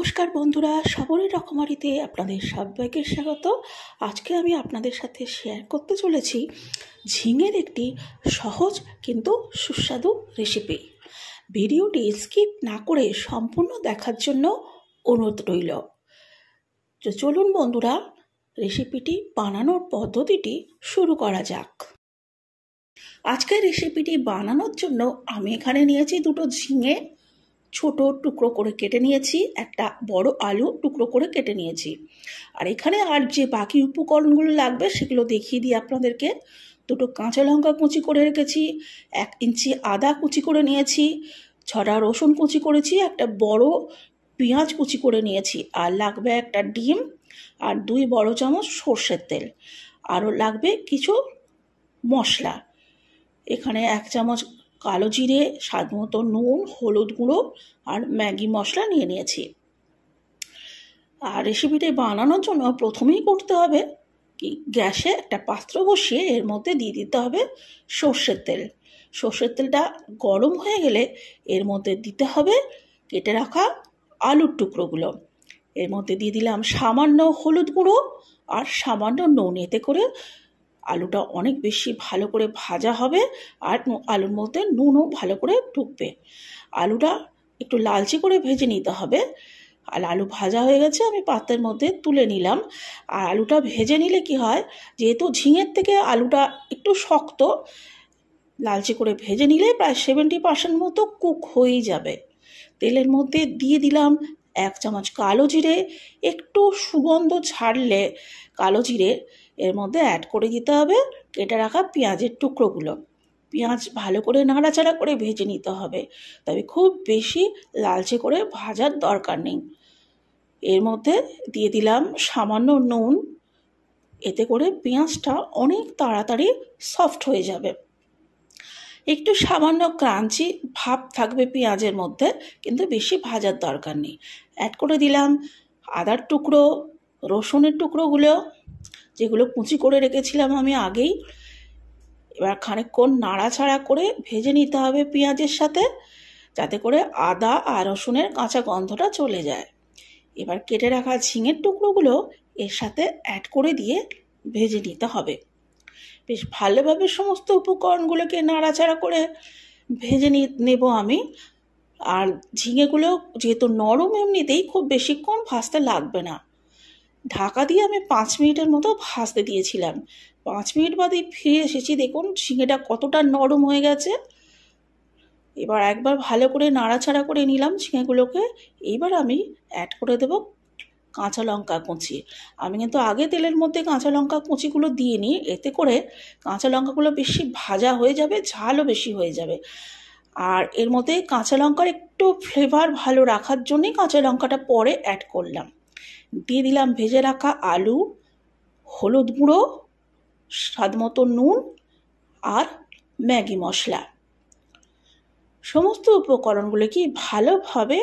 নমস্কার বন্ধুরা, সাবরের রকমারিতে আপনাদের সবাইকে স্বাগত। আজকে আমি আপনাদের সাথে শেয়ার করতে চলেছি ঝিঙের একটি সহজ কিন্তু সুস্বাদু রেসিপি। ভিডিওটি স্কিপ না করে সম্পূর্ণ দেখার জন্য অনুরোধ রইল। তো চলুন বন্ধুরা, রেসিপিটি বানানোর পদ্ধতিটি শুরু করা যাক। আজকের রেসিপিটি বানানোর জন্য আমি এখানে নিয়েছি দুটো ঝিঙে, ছোট টুকরো করে কেটে নিয়েছি, একটা বড় আলু টুকরো করে কেটে নিয়েছি। আর এখানে আর যে বাকি উপকরণগুলো লাগবে সেগুলো দেখিয়ে দিই আপনাদেরকে। দুটো কাঁচা লঙ্কা কুচি করে রেখেছি, 1 ইঞ্চি আদা কুচি করে নিয়েছি, 6টা রসুন কুচি করেছি, একটা বড় পেঁয়াজ কুচি করে নিয়েছি, আর লাগবে একটা ডিম আর 2 বড় চামচ সর্ষের তেল। আরও লাগবে কিছু মশলা। এখানে 1 চামচ কালো জিরে, স্বাদ মতো নুন, হলুদ গুঁড়ো আর ম্যাগি মশলা নিয়ে নিয়েছি। আর রেসিপিটি বানানোর জন্য প্রথমেই করতে হবে কি, গ্যাসে একটা পাত্র বসিয়ে এর মধ্যে দিয়ে দিতে হবে সর্ষের তেল। সর্ষের তেলটা গরম হয়ে গেলে এর মধ্যে দিতে হবে কেটে রাখা আলুর টুকরোগুলো। এর মধ্যে দিয়ে দিলাম সামান্য হলুদ গুঁড়ো আর সামান্য নুন। এতে করে আলুটা অনেক বেশি ভালো করে ভাজা হবে আর আলুর মধ্যে নুনও ভালো করে ঢুকবে। আলুটা একটু লালচে করে ভেজে নিতে হবে। আর আলু ভাজা হয়ে গেছে, আমি পাত্রের মধ্যে তুলে নিলাম। আর আলুটা ভেজে নিলে কি হয়, যেহেতু ঝিঙের থেকে আলুটা একটু শক্ত, লালচে করে ভেজে নিলে প্রায় 70% মতো কুক হয়েই যাবে। তেলের মধ্যে দিয়ে দিলাম 1 চামচ কালো জিরে। একটু সুগন্ধ ছাড়লে কালো জিরে এর মধ্যে অ্যাড করে দিতে হবে কেটে রাখা পেঁয়াজের টুকরোগুলো। পেঁয়াজ ভালো করে নাড়াচাড়া করে ভেজে নিতে হবে, তবে খুব বেশি লালচে করে ভাজার দরকার নেই। এর মধ্যে দিয়ে দিলাম সামান্য নুন। এতে করে পেঁয়াজটা অনেক তাড়াতাড়ি সফট হয়ে যাবে। একটু সামান্য ক্রাঞ্চি ভাব থাকবে পেঁয়াজের মধ্যে, কিন্তু বেশি ভাজার দরকার নেই। অ্যাড করে দিলাম আদার টুকরো, রসুনের টুকরোগুলো যেগুলো কুচি করে রেখেছিলাম আমি আগেই। এবার খানিকক্ষণ নাড়াচাড়া করে ভেজে নিতে হবে পেঁয়াজের সাথে, যাতে করে আদা আর রসুনের কাঁচা গন্ধটা চলে যায়। এবার কেটে রাখা ঝিঙের টুকরোগুলো এর সাথে অ্যাড করে দিয়ে ভেজে নিতে হবে। বেশ ভালোভাবে সমস্ত উপকরণগুলোকে নাড়াচাড়া করে ভেজে নেব আমি। আর ঝিঙেগুলো যেহেতু নরম, এমনিতেই খুব বেশিক্ষণ ভাজতে লাগবে না। ঢাকা দিয়ে আমি 5 মিনিটের মতো ভাজতে দিয়েছিলাম। 5 মিনিট বাদে ফিরে এসেছি, দেখুন ঝিঙেটা কতটা নরম হয়ে গেছে। এবার একবার ভালো করে নাড়াচাড়া করে নিলাম ঝিঙেগুলোকে। এইবার আমি অ্যাড করে দেব কাঁচা লঙ্কা কুচি। আমি কিন্তু আগে তেলের মধ্যে কাঁচা লঙ্কা কুচিগুলো দিয়ে নিই, এতে করে কাঁচা লঙ্কাগুলো বেশি ভাজা হয়ে যাবে, ঝালও বেশি হয়ে যাবে। আর এর মধ্যে কাঁচা লঙ্কার একটু ফ্লেভার ভালো রাখার জন্যই কাঁচা লঙ্কাটা পরে অ্যাড করলাম। দিয়ে দিলাম ভেজে রাখা আলু, হলুদ গুঁড়ো, স্বাদ মতো নুন আর ম্যাগি মশলা। সমস্ত উপকরণগুলোকে ভালোভাবে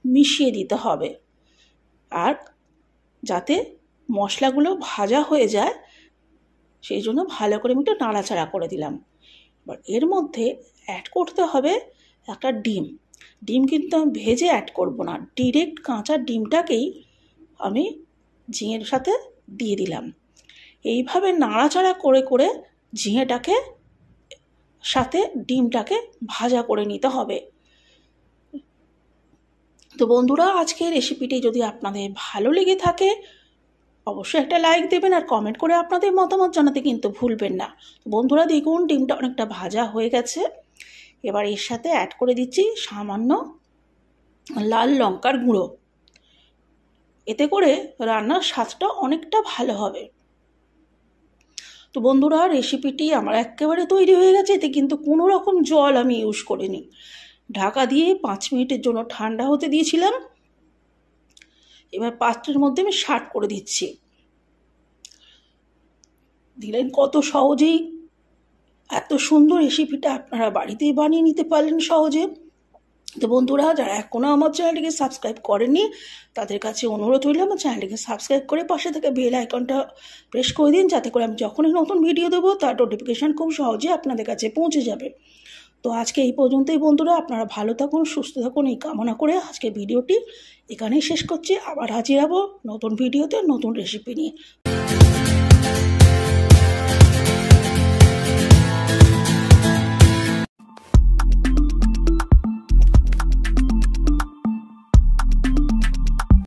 মিশিয়ে দিতে হবে, আর যাতে মশলাগুলো ভাজা হয়ে যায় সেই জন্য ভালো করে আমি একটু নাড়াচাড়া করে দিলাম। এবার এর মধ্যে অ্যাড করতে হবে একটা ডিম। ডিম কিন্তু আমি ভেজে অ্যাড করব না, ডিরেক্ট কাঁচা ডিমটাকেই আমি ঝিঙের সাথে দিয়ে দিলাম। এইভাবে নাড়াচাড়া করে করে ঝিঙেটাকে সাথে ডিমটাকে ভাজা করে নিতে হবে। তো বন্ধুরা, আজকের রেসিপিটি যদি আপনাদের ভালো লেগে থাকে অবশ্যই একটা লাইক দেবেন, আর কমেন্ট করে আপনাদের মতামত জানাতে কিন্তু ভুলবেন না। তো বন্ধুরা দেখুন, ডিমটা অনেকটা ভাজা হয়ে গেছে। এবার এর সাথে অ্যাড করে দিচ্ছি সামান্য লাল লঙ্কার গুঁড়ো। এতে করে রান্নার স্বাদটা অনেকটা ভালো হবে। তো বন্ধুরা, রেসিপিটি আমার একেবারে তৈরি হয়ে গেছে। এতে কিন্তু কোনো রকম জল আমি ইউজ করিনি। ঢাকা দিয়ে 5 মিনিটের জন্য ঠান্ডা হতে দিয়েছিলাম। এবার পাত্রের মধ্যে আমি সার্ভ করে দিচ্ছি। দিলেন কত সহজেই এত সুন্দর রেসিপিটা আপনারা বাড়িতেই বানিয়ে নিতে পারলেন সহজে। তো বন্ধুরা, যারা এখনও আমার চ্যানেলটিকে সাবস্ক্রাইব করেননি তাদের কাছে অনুরোধ রইল আমার চ্যানেলটিকে সাবস্ক্রাইব করে পাশে থেকে বেল আইকনটা প্রেস করে দিন, যাতে করে আমি যখনই নতুন ভিডিও দেবো তার নোটিফিকেশান খুব সহজে আপনাদের কাছে পৌঁছে যাবে। তো আজকে এই পর্যন্তই বন্ধুরা, আপনারা ভালো থাকুন, সুস্থ থাকুন এই কামনা করে আজকে ভিডিওটি এখানেই শেষ করছি। আবার হাজির হব নতুন ভিডিওতে নতুন রেসিপি নিয়ে।